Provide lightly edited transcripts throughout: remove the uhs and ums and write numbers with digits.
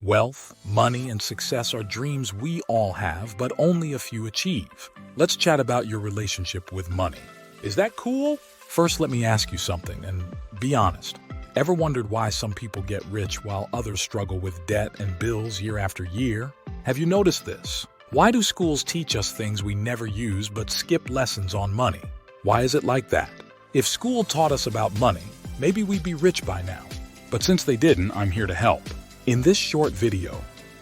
Wealth, money, and success are dreams we all have, but only a few achieve. Let's chat about your relationship with money. Is that cool? First, let me ask you something, and be honest. Ever wondered why some people get rich while others struggle with debt and bills year after year? Have you noticed this? Why do schools teach us things we never use but skip lessons on money? Why is it like that? If school taught us about money, maybe we'd be rich by now. But since they didn't, I'm here to help. In this short video,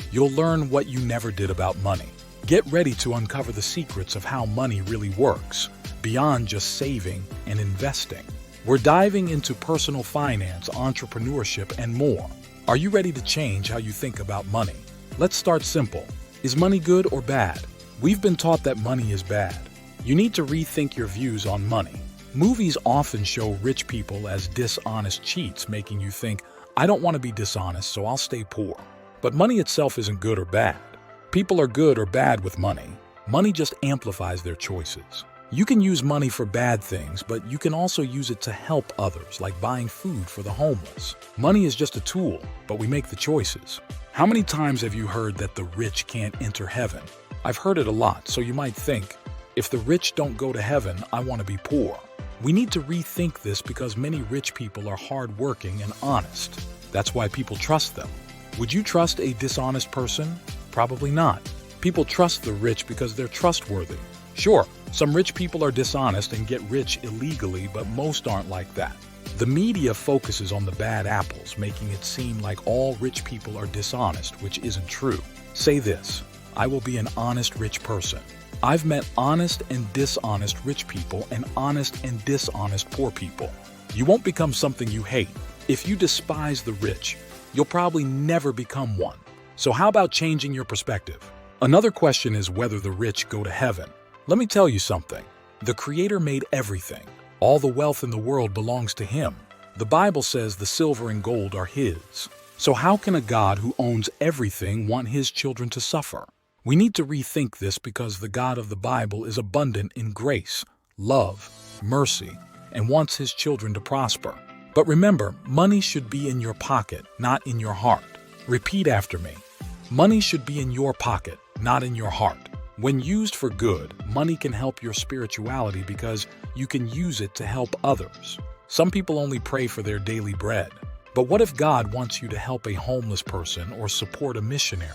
you'll learn what you never did about money. Get ready to uncover the secrets of how money really works, beyond just saving and investing. We're diving into personal finance, entrepreneurship, and more. Are you ready to change how you think about money? Let's start simple. Is money good or bad? We've been taught that money is bad. You need to rethink your views on money. Movies often show rich people as dishonest cheats, making you think, I don't want to be dishonest, so I'll stay poor. But money itself isn't good or bad. People are good or bad with money. Money just amplifies their choices. You can use money for bad things, but you can also use it to help others, like buying food for the homeless. Money is just a tool, but we make the choices. How many times have you heard that the rich can't enter heaven? I've heard it a lot, so you might think, if the rich don't go to heaven, I want to be poor. We need to rethink this because many rich people are hardworking and honest. That's why people trust them. Would you trust a dishonest person? Probably not. People trust the rich because they're trustworthy. Sure, some rich people are dishonest and get rich illegally, but most aren't like that. The media focuses on the bad apples, making it seem like all rich people are dishonest, which isn't true. Say this, I will be an honest rich person. I've met honest and dishonest rich people and honest and dishonest poor people. You won't become something you hate. If you despise the rich, you'll probably never become one. So how about changing your perspective? Another question is whether the rich go to heaven. Let me tell you something. The Creator made everything. All the wealth in the world belongs to Him. The Bible says the silver and gold are His. So how can a God who owns everything want His children to suffer? We need to rethink this because the God of the Bible is abundant in grace, love, mercy, and wants His children to prosper. But remember, money should be in your pocket, not in your heart. Repeat after me. Money should be in your pocket, not in your heart. When used for good, money can help your spirituality because you can use it to help others. Some people only pray for their daily bread. But what if God wants you to help a homeless person or support a missionary?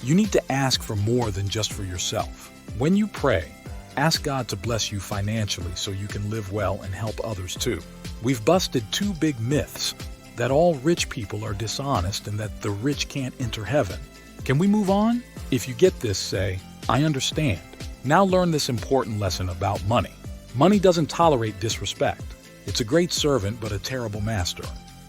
You need to ask for more than just for yourself. When you pray, ask God to bless you financially so you can live well and help others too. We've busted two big myths, that all rich people are dishonest and that the rich can't enter heaven. Can we move on? If you get this, say, I understand. Now learn this important lesson about money. Money doesn't tolerate disrespect. It's a great servant but a terrible master.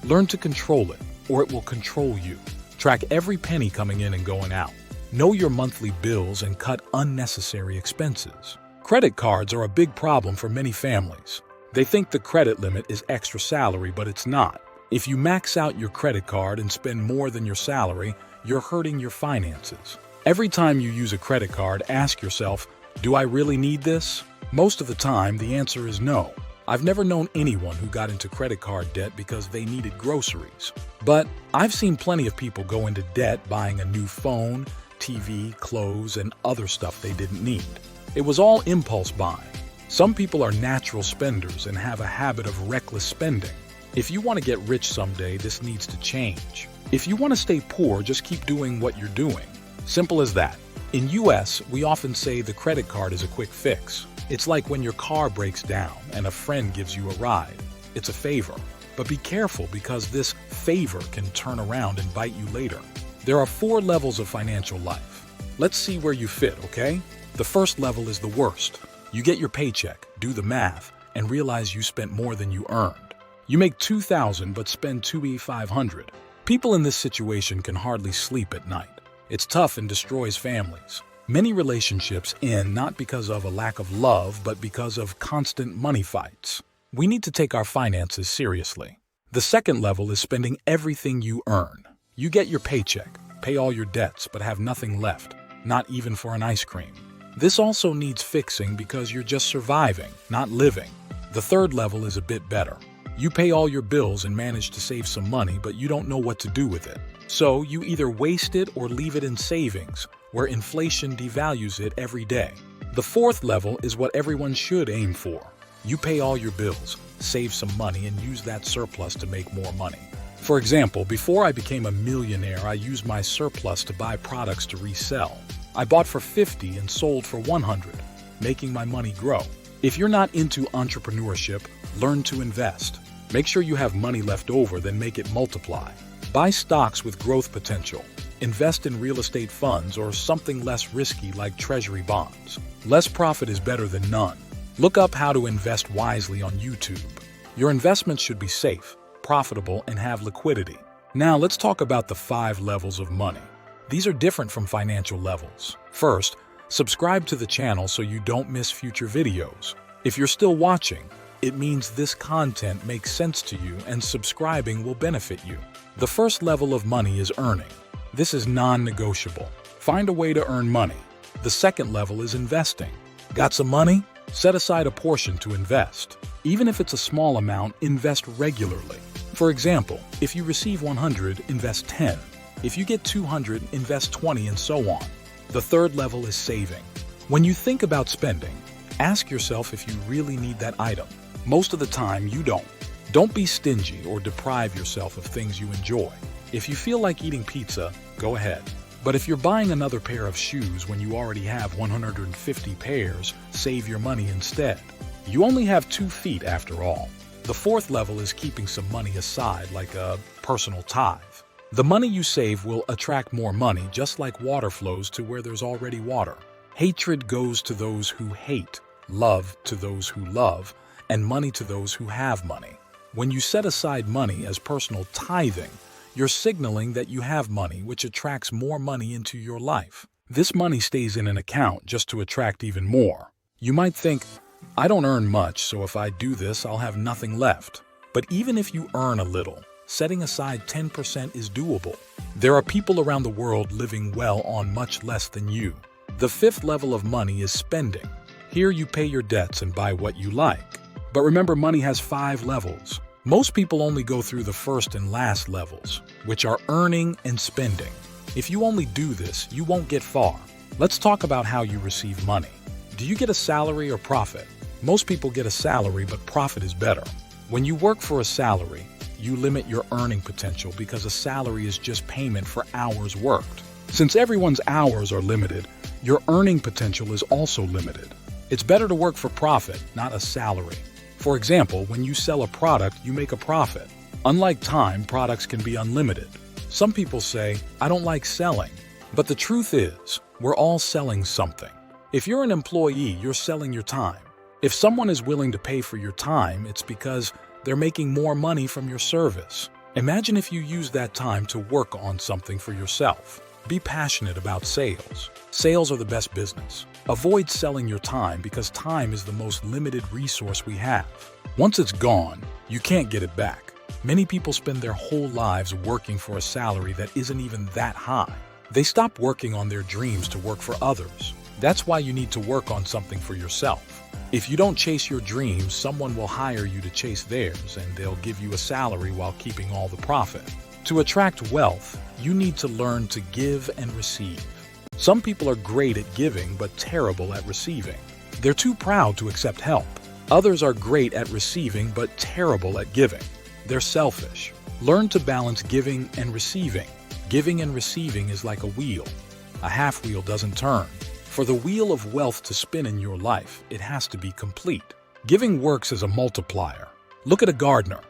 Learn to control it, or it will control you. Track every penny coming in and going out. Know your monthly bills and cut unnecessary expenses. Credit cards are a big problem for many families. They think the credit limit is extra salary, but it's not. If you max out your credit card and spend more than your salary, you're hurting your finances. Every time you use a credit card, ask yourself, do I really need this? Most of the time, the answer is no. I've never known anyone who got into credit card debt because they needed groceries. But I've seen plenty of people go into debt buying a new phone, TV, clothes, and other stuff they didn't need. It was all impulse buying. Some people are natural spenders and have a habit of reckless spending. If you want to get rich someday, this needs to change. If you want to stay poor, just keep doing what you're doing. Simple as that. In US, we often say the credit card is a quick fix. It's like when your car breaks down and a friend gives you a ride. It's a favor. But be careful because this favor can turn around and bite you later. There are 4 levels of financial life. Let's see where you fit, okay? The first level is the worst. You get your paycheck, do the math, and realize you spent more than you earned. You make $2,000 but spend $2,500. People in this situation can hardly sleep at night. It's tough and destroys families. Many relationships end not because of a lack of love, but because of constant money fights. We need to take our finances seriously. The second level is spending everything you earn. You get your paycheck, pay all your debts, but have nothing left, not even for an ice cream. This also needs fixing because you're just surviving, not living. The third level is a bit better. You pay all your bills and manage to save some money, but you don't know what to do with it. So you either waste it or leave it in savings, where inflation devalues it every day. The fourth level is what everyone should aim for. You pay all your bills, save some money, and use that surplus to make more money. For example, before I became a millionaire, I used my surplus to buy products to resell. I bought for 50 and sold for 100, making my money grow. If you're not into entrepreneurship, learn to invest. Make sure you have money left over, then make it multiply. Buy stocks with growth potential. Invest in real estate funds or something less risky like treasury bonds. Less profit is better than none. Look up how to invest wisely on YouTube. Your investments should be safe, profitable, and have liquidity. Now let's talk about the 5 levels of money. These are different from financial levels. First, subscribe to the channel so you don't miss future videos. If you're still watching, it means this content makes sense to you and subscribing will benefit you. The first level of money is earning. This is non-negotiable. Find a way to earn money. The second level is investing. Got some money? Set aside a portion to invest. Even if it's a small amount, invest regularly. For example, if you receive 100, invest 10. If you get 200, invest 20, and so on. The third level is saving. When you think about spending, ask yourself if you really need that item. Most of the time, you don't. Don't be stingy or deprive yourself of things you enjoy. If you feel like eating pizza, go ahead. But if you're buying another pair of shoes when you already have 150 pairs, save your money instead. You only have 2 feet after all. The fourth level is keeping some money aside, like a personal tithe. The money you save will attract more money, just like water flows to where there's already water. Hatred goes to those who hate, love to those who love, and money to those who have money. When you set aside money as personal tithing, you're signaling that you have money, which attracts more money into your life. This money stays in an account just to attract even more. You might think, I don't earn much, so if I do this, I'll have nothing left. But even if you earn a little, setting aside 10% is doable. There are people around the world living well on much less than you. The fifth level of money is spending. Here you pay your debts and buy what you like. But remember, money has 5 levels. Most people only go through the first and last levels, which are earning and spending. If you only do this, you won't get far. Let's talk about how you receive money. Do you get a salary or profit? Most people get a salary, but profit is better. When you work for a salary, you limit your earning potential because a salary is just payment for hours worked. Since everyone's hours are limited, your earning potential is also limited. It's better to work for profit, not a salary. For example, when you sell a product, you make a profit. Unlike time, products can be unlimited. Some people say, I don't like selling. But the truth is, we're all selling something. If you're an employee, you're selling your time. If someone is willing to pay for your time, it's because they're making more money from your service. Imagine if you use that time to work on something for yourself. Be passionate about sales. Sales are the best business. Avoid selling your time because time is the most limited resource we have. Once it's gone, you can't get it back. Many people spend their whole lives working for a salary that isn't even that high. They stop working on their dreams to work for others. That's why you need to work on something for yourself. If you don't chase your dreams, someone will hire you to chase theirs, and they'll give you a salary while keeping all the profit. To attract wealth, you need to learn to give and receive. Some people are great at giving but terrible at receiving. They're too proud to accept help. Others are great at receiving but terrible at giving. They're selfish. Learn to balance giving and receiving. Giving and receiving is like a wheel. A half wheel doesn't turn. For the wheel of wealth to spin in your life, it has to be complete. Giving works as a multiplier. Look at a gardener.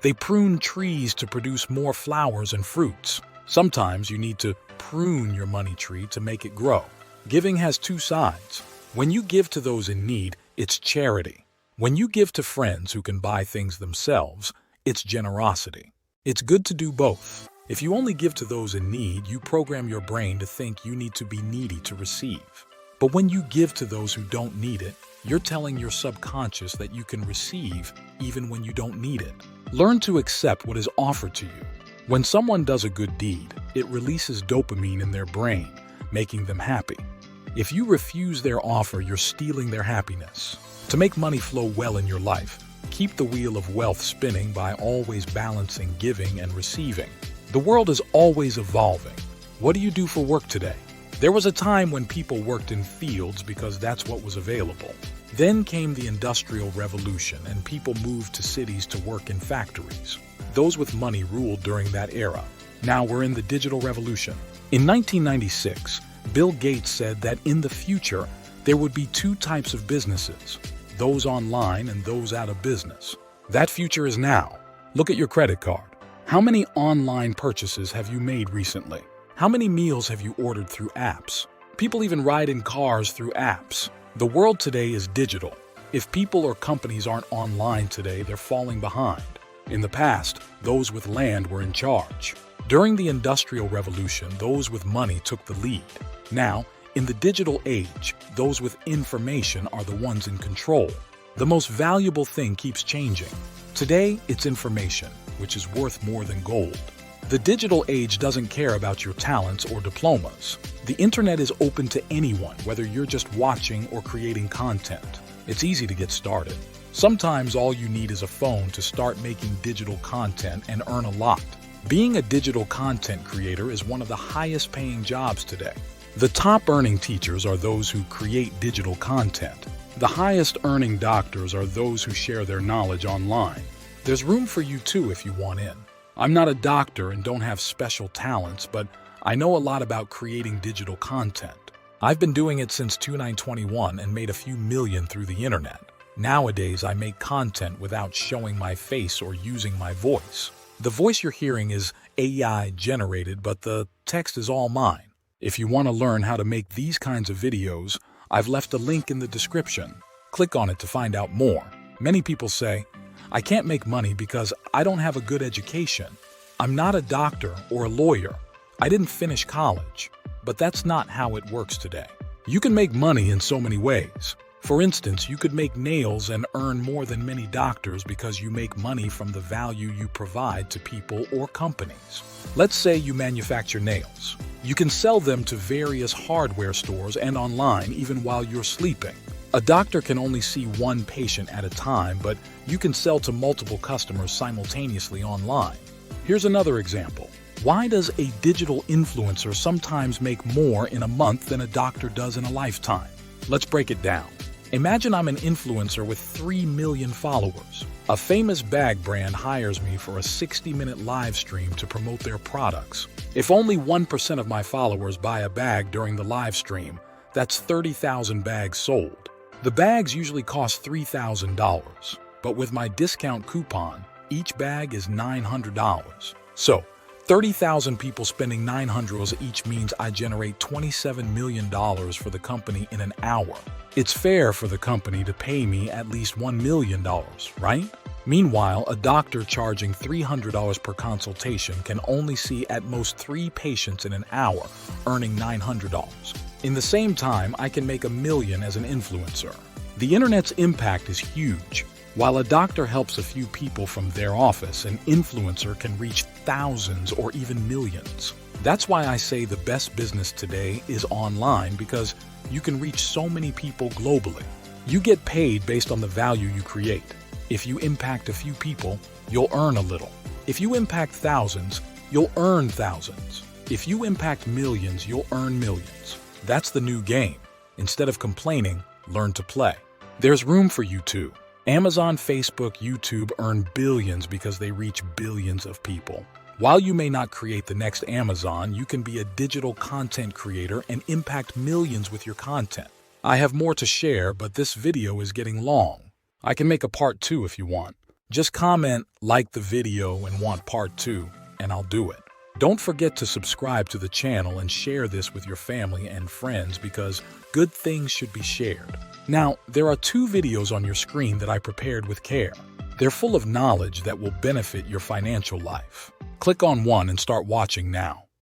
They prune trees to produce more flowers and fruits. Sometimes you need to prune your money tree to make it grow. Giving has 2 sides. When you give to those in need, it's charity. When you give to friends who can buy things themselves, it's generosity. It's good to do both. If you only give to those in need, you program your brain to think you need to be needy to receive. But when you give to those who don't need it, you're telling your subconscious that you can receive even when you don't need it. Learn to accept what is offered to you. When someone does a good deed, it releases dopamine in their brain, making them happy. If you refuse their offer, you're stealing their happiness. To make money flow well in your life, keep the wheel of wealth spinning by always balancing giving and receiving. The world is always evolving. What do you do for work today? There was a time when people worked in fields because that's what was available. Then came the Industrial Revolution and people moved to cities to work in factories. Those with money ruled during that era. Now we're in the digital revolution. In 1996, Bill Gates said that in the future, there would be two types of businesses, those online and those out of business. That future is now. Look at your credit card. How many online purchases have you made recently? How many meals have you ordered through apps? People even ride in cars through apps. The world today is digital. If people or companies aren't online today, they're falling behind. In the past, those with land were in charge. During the Industrial Revolution, those with money took the lead. Now, in the digital age, those with information are the ones in control. The most valuable thing keeps changing. Today, it's information, which is worth more than gold. The digital age doesn't care about your talents or diplomas. The internet is open to anyone, whether you're just watching or creating content. It's easy to get started. Sometimes all you need is a phone to start making digital content and earn a lot. Being a digital content creator is one of the highest paying jobs today. The top earning teachers are those who create digital content. The highest earning doctors are those who share their knowledge online. There's room for you too if you want in. I'm not a doctor and don't have special talents, but I know a lot about creating digital content. I've been doing it since 2021 and made a few million through the internet. Nowadays, I make content without showing my face or using my voice. The voice you're hearing is AI generated, but the text is all mine. If you want to learn how to make these kinds of videos, I've left a link in the description. Click on it to find out more. Many people say, I can't make money because I don't have a good education. I'm not a doctor or a lawyer. I didn't finish college. But that's not how it works today. You can make money in so many ways. For instance, you could make nails and earn more than many doctors because you make money from the value you provide to people or companies. Let's say you manufacture nails. You can sell them to various hardware stores and online even while you're sleeping. A doctor can only see one patient at a time, but you can sell to multiple customers simultaneously online. Here's another example. Why does a digital influencer sometimes make more in a month than a doctor does in a lifetime? Let's break it down. Imagine I'm an influencer with 3 million followers. A famous bag brand hires me for a 60-minute live stream to promote their products. If only 1% of my followers buy a bag during the live stream, that's 30,000 bags sold. The bags usually cost $3,000, but with my discount coupon, each bag is $900. So, 30,000 people spending $900 each means I generate $27 million for the company in an hour. It's fair for the company to pay me at least $1 million, right? Meanwhile, a doctor charging $300 per consultation can only see at most 3 patients in an hour, earning $900. In the same time, I can make $1 million as an influencer. The internet's impact is huge. While a doctor helps a few people from their office, an influencer can reach thousands or even millions. That's why I say the best business today is online, because you can reach so many people globally. You get paid based on the value you create. If you impact a few people, you'll earn a little. If you impact thousands, you'll earn thousands. If you impact millions, you'll earn millions. That's the new game. Instead of complaining, learn to play. There's room for you too. Amazon, Facebook, YouTube earn billions because they reach billions of people. While you may not create the next Amazon, you can be a digital content creator and impact millions with your content. I have more to share, but this video is getting long. I can make a part 2 if you want. Just comment, like the video, and want part 2, and I'll do it. Don't forget to subscribe to the channel and share this with your family and friends, because good things should be shared. Now, there are 2 videos on your screen that I prepared with care. They're full of knowledge that will benefit your financial life. Click on one and start watching now.